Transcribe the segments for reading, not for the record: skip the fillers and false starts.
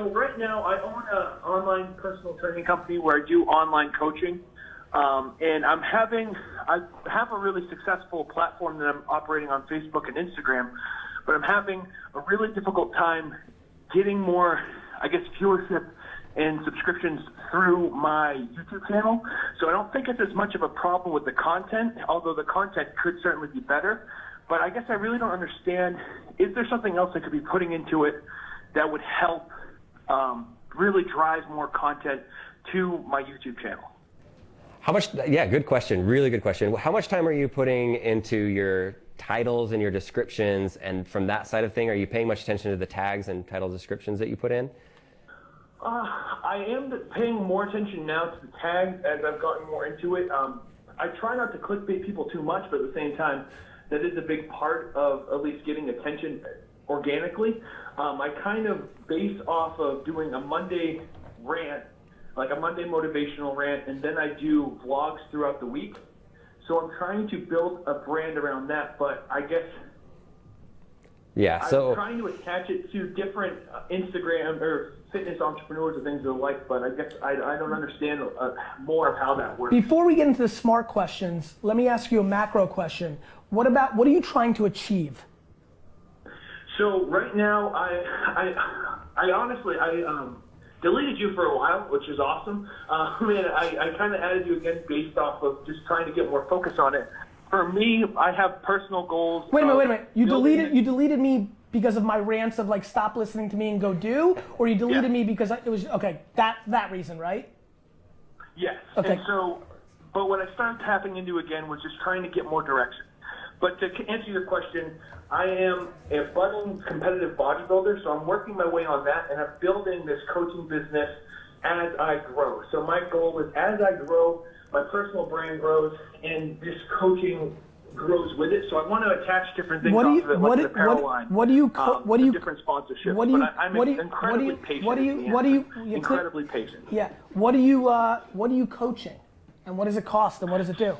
So right now I own an online personal training company where I do online coaching. And I have a really successful platform that I'm operating on Facebook and Instagram, but I'm having a really difficult time getting more, I guess, viewership and subscriptions through my YouTube channel. So I don't think it's as much of a problem with the content, although the content could certainly be better. But I guess I really don't understand, is there something else I could be putting into it that would help really drive more content to my YouTube channel? How much, yeah, good question, really good question. How much time are you putting into your titles and your descriptions, and from that side of thing, are you paying much attention to the tags and title descriptions that you put in? I am paying more attention now to the tags as I've gotten more into it. I try not to clickbait people too much, but at the same time, that is a big part of at least getting attention organically. I kind of base off of doing a Monday rant, like a Monday motivational rant, and then I do vlogs throughout the week. So I'm trying to build a brand around that, but I guess I'm trying to attach it to different Instagram or fitness entrepreneurs and things of the like, but I guess I don't understand more of how that works. Before we get into the smart questions, let me ask you a macro question. What are you trying to achieve? So right now, I honestly, deleted you for a while, which is awesome. And I kind of added you again based off of just trying to get more focus on it. For me, I have personal goals. Wait a minute. You deleted me because of my rants of like stop listening to me and go do, or you deleted me because it was that reason, right? Yes. Okay. And so, but what I started tapping into again was just trying to get more direction. But to answer your question, I am a budding competitive bodybuilder, so I'm working my way on that, and I'm building this coaching business as I grow. So my goal is, as I grow, my personal brand grows, and this coaching grows with it. So I want to attach different things off of it, like the apparel line. Different sponsorships. I'm incredibly patient. Incredibly patient. Yeah. What are you coaching, and what does it cost, and what does it do?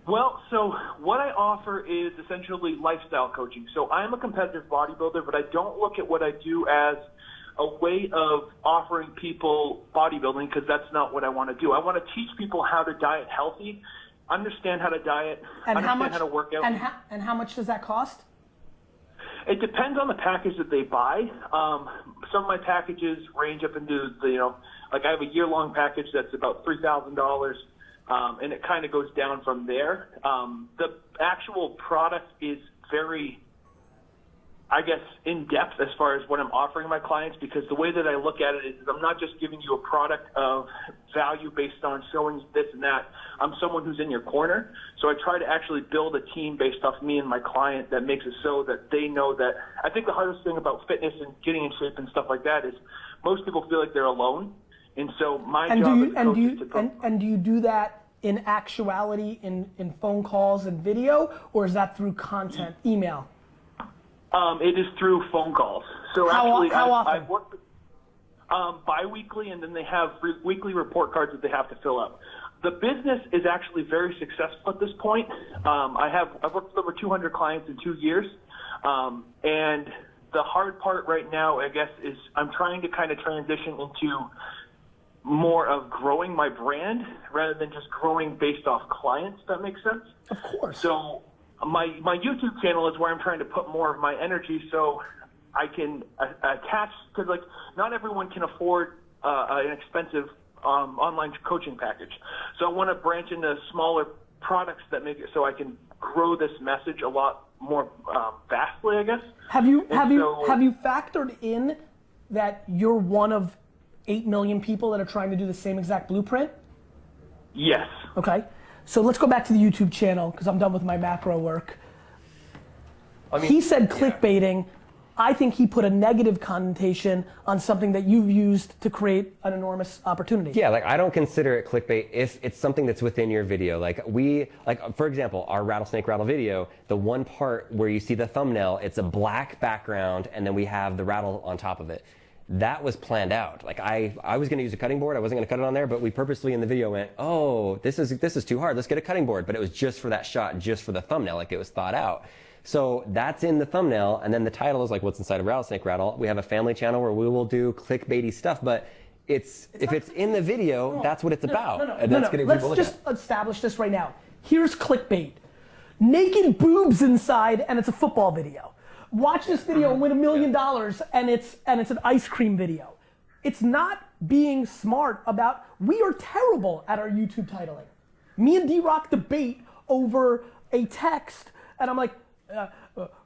Well, so what I offer is essentially lifestyle coaching. So I'm a competitive bodybuilder, but I don't look at what I do as a way of offering people bodybuilding, because that's not what I want to do. I want to teach people how to diet healthy, understand how to diet, understand how to work out. And how much does that cost? It depends on the package that they buy. Some of my packages range up into like I have a year-long package that's about $3,000. And it kind of goes down from there. The actual product is very, I guess, in-depth as far as what I'm offering my clients, because the way that I look at it is I'm not just giving you a product of value based on showing this and that. I'm someone who's in your corner. So I try to actually build a team based off me and my client that makes it so that they know that. I think the hardest thing about fitness and getting in shape and stuff like that is most people feel like they're alone. And so my job as a coach is to... And do you do that in actuality in phone calls and video, or is that through content, email? It is through phone calls. So how often? I work bi-weekly, and then they have weekly report cards that they have to fill out. The business is actually very successful at this point. I've worked with over 200 clients in 2 years, and the hard part right now, I guess, is I'm trying to kind of transition into more of growing my brand rather than just growing based off clients, if that makes sense. Of course. So my YouTube channel is where I'm trying to put more of my energy so I can attach, because like not everyone can afford an expensive online coaching package. So I want to branch into smaller products that make it so I can grow this message a lot more vastly, I guess. Have you factored in that you're one of 8 million people that are trying to do the same exact blueprint? Yes. Okay. So let's go back to the YouTube channel, because I'm done with my macro work. He said clickbaiting. I think he put a negative connotation on something that you've used to create an enormous opportunity. Yeah, like I don't consider it clickbait if it's something that's within your video. Like for example, our Rattlesnake Rattle video, the one part where you see the thumbnail, it's a black background, and then we have the rattle on top of it. That was planned out. Like I was going to use a cutting board. I wasn't going to cut it on there, but we purposely in the video went, oh, this is too hard. Let's get a cutting board. But it was just for that shot, just for the thumbnail. Like it was thought out. So that's in the thumbnail, and then the title is like what's inside of Rattlesnake Rattle. We have a family channel where we will do clickbaity stuff, but if it's in the video, that's what it's about. And that's getting people to look at. Let's just establish this right now. Here's clickbait. Naked boobs inside, and it's a football video. Watch this video and win $1 million, and it's an ice cream video. It's not being smart about, we are terrible at our YouTube titling. Me and D-Rock debate over a text, and I'm like,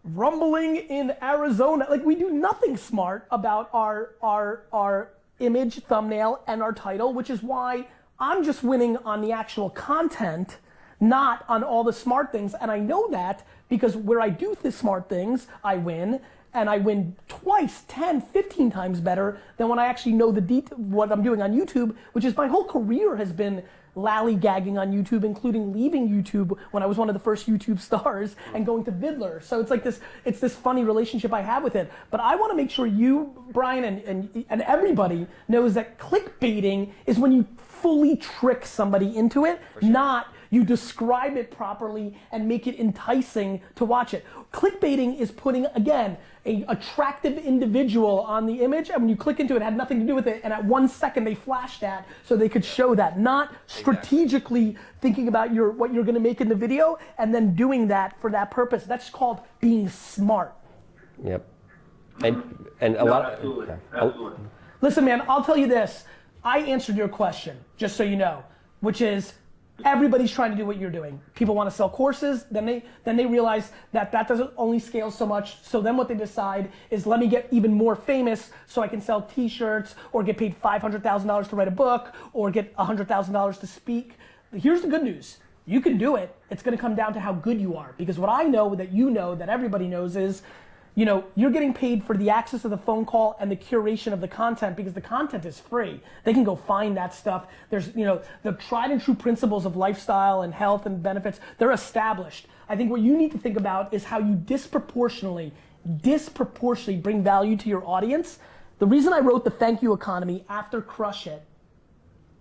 rumbling in Arizona. Like, we do nothing smart about our image, thumbnail, and our title, which is why I'm just winning on the actual content, not on all the smart things. And I know that because where I do the smart things, I win. And I win twice, 10, 15 times better than when I actually know what I'm doing on YouTube, which is my whole career has been lollygagging on YouTube, including leaving YouTube when I was one of the first YouTube stars and going to Vidler. So it's like it's this funny relationship I have with it. But I want to make sure you, Brian, and everybody knows that clickbaiting is when you fully trick somebody into it, not you describe it properly and make it enticing to watch it. Clickbaiting is putting, again, an attractive individual on the image, and when you click into it, it had nothing to do with it, and at 1 second they flashed that so they could show that. Not strategically thinking about what you're gonna make in the video and then doing that for that purpose. That's called being smart. Yep. And a lot. Absolutely. Absolutely. Listen, man, I'll tell you this. I answered your question, just so you know, which is, everybody's trying to do what you're doing. People want to sell courses, then they realize that doesn't only scale so much. So then what they decide is, let me get even more famous so I can sell t-shirts or get paid $500,000 to write a book or get $100,000 to speak. Here's the good news. You can do it. It's going to come down to how good you are. Because what I know that you know that everybody knows is, you know, you're getting paid for the access to the phone call and the curation of the content because the content is free. They can go find that stuff. There's, you know, the tried and true principles of lifestyle and health and benefits, they're established. I think what you need to think about is how you disproportionately bring value to your audience. The reason I wrote the thank you economy after Crush It,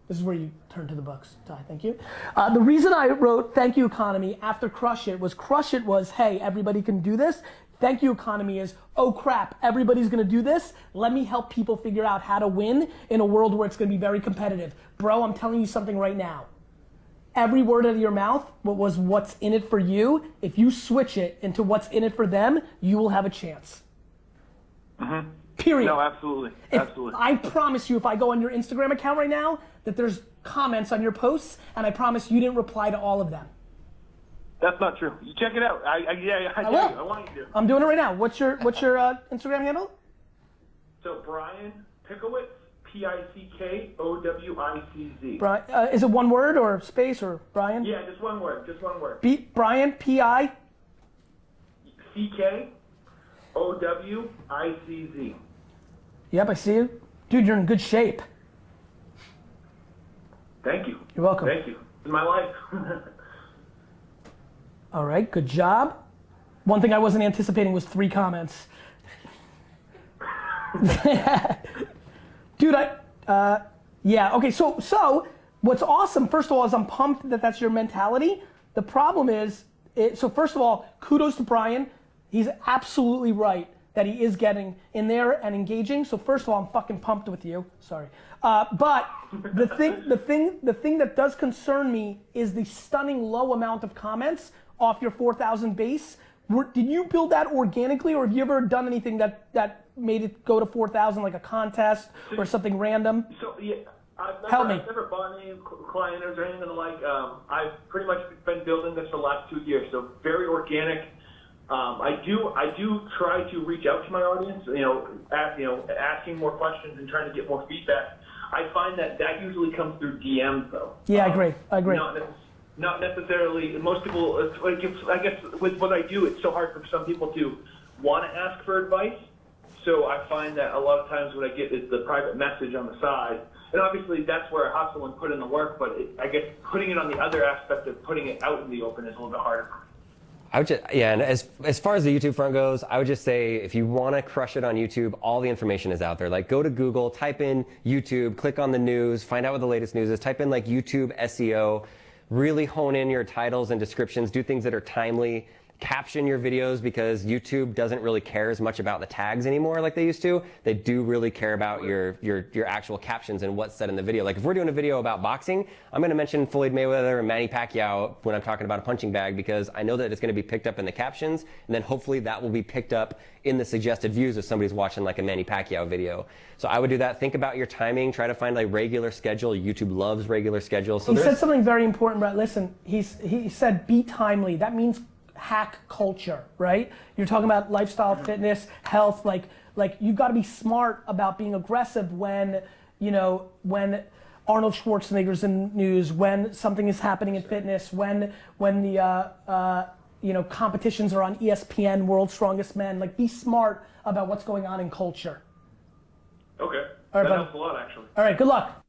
this is where you turn to the books, Ty, thank you. The reason I wrote thank you economy after Crush It was, hey, everybody can do this. Thank you economy is, oh crap, everybody's gonna do this. Let me help people figure out how to win in a world where it's gonna be very competitive. Bro, I'm telling you something right now. Every word out of your mouth was what's in it for you. If you switch it into what's in it for them, you will have a chance. Mm-hmm. Period. No, absolutely. Absolutely. I promise you, if I go on your Instagram account right now, that there's comments on your posts, and I promise you didn't reply to all of them. That's not true. You check it out. I want you to. I'm doing it right now. What's your Instagram handle? So Brian Pickowitz, Pickowicz. Brian, is it one word or space or Brian? Yeah, just one word. Just one word. Brian Pickowicz. Yep, I see you, dude. You're in good shape. Thank you. You're welcome. Thank you. In my life. All right, good job. One thing I wasn't anticipating was 3 comments. Dude, yeah, okay, so what's awesome, first of all, is I'm pumped that that's your mentality. The problem is, so first of all, kudos to Brian. He's absolutely right that he is getting in there and engaging. So first of all, I'm fucking pumped with you. Sorry. But the thing that does concern me is the stunning low amount of comments off your 4,000 base. Did you build that organically, or have you ever done anything that made it go to 4,000, like a contest or something random? So yeah, I've never bought any clients or anything like. I've pretty much been building this for the last 2 years, so very organic. I do try to reach out to my audience, asking more questions and trying to get more feedback. I find that usually comes through DMs though. Yeah, I agree. Not necessarily. Most people, I guess, with what I do, it's so hard for some people to want to ask for advice. So I find that a lot of times what I get is the private message on the side. And obviously that's where I hustle and put in the work, but I guess putting it on the other aspect of putting it out in the open is a little bit harder. I would just, yeah, and as far as the YouTube front goes, I would just say if you want to crush it on YouTube, all the information is out there. Like, go to Google, type in YouTube, click on the news, find out what the latest news is, type in like YouTube SEO, really hone in your titles and descriptions, do things that are timely, caption your videos because YouTube doesn't really care as much about the tags anymore like they used to. They do really care about your actual captions and what's said in the video. Like if we're doing a video about boxing, I'm going to mention Floyd Mayweather and Manny Pacquiao when I'm talking about a punching bag because I know that it's going to be picked up in the captions, and then hopefully that will be picked up in the suggested views if somebody's watching like a Manny Pacquiao video. So I would do that. Think about your timing. Try to find a regular schedule. YouTube loves regular schedules. So he said something very important, Brett. Listen, he said be timely. That means hack culture, right? You're talking about lifestyle, fitness, health, like you've got to be smart about being aggressive when, when Arnold Schwarzenegger's in news, when something is happening in fitness, when the competitions are on ESPN, World's Strongest Men. Like be smart about what's going on in culture. Okay. All right, that helps a lot, actually. All right, good luck.